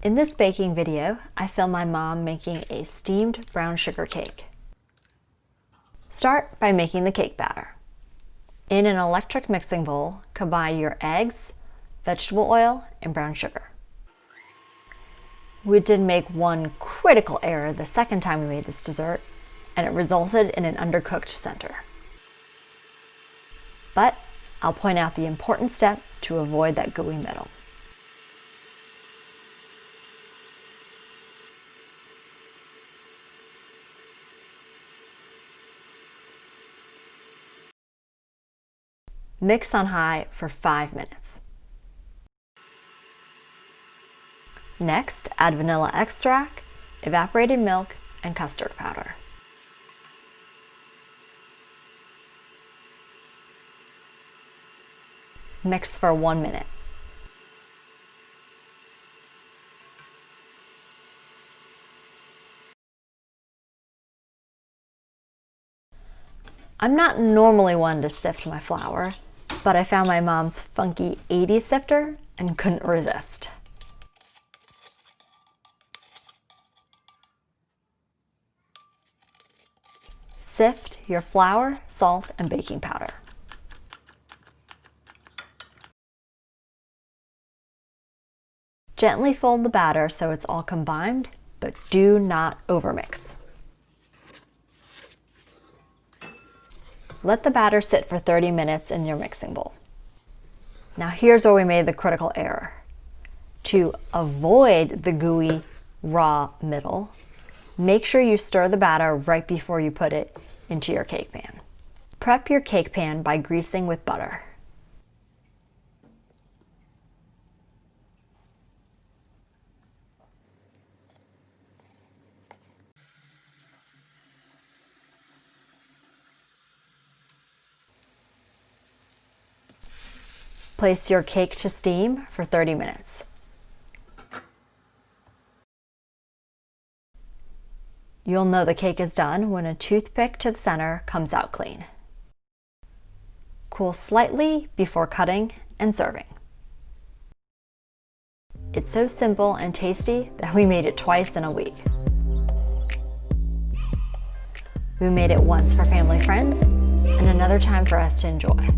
In this baking video, I filmed my mom making a steamed brown sugar cake. Start by making the cake batter. In an electric mixing bowl, combine your eggs, vegetable oil, and brown sugar. We did make one critical error the second time we made this dessert, and it resulted in an undercooked center. But I'll point out the important step to avoid that gooey middle. Mix on high for 5 minutes. Next, add vanilla extract, evaporated milk, and custard powder. Mix for 1 minute. I'm not normally one to sift my flour, but I found my mom's funky 80s sifter and couldn't resist. Sift your flour, salt, and baking powder. Gently fold the batter so it's all combined, but do not overmix. Let the batter sit for 30 minutes in your mixing bowl. Now here's where we made the critical error. To avoid the gooey, raw middle, make sure you stir the batter right before you put it into your cake pan. Prep your cake pan by greasing with butter. Place your cake to steam for 30 minutes. You'll know the cake is done when a toothpick to the center comes out clean. Cool slightly before cutting and serving. It's so simple and tasty that we made it twice in a week. We made it once for family friends and another time for us to enjoy.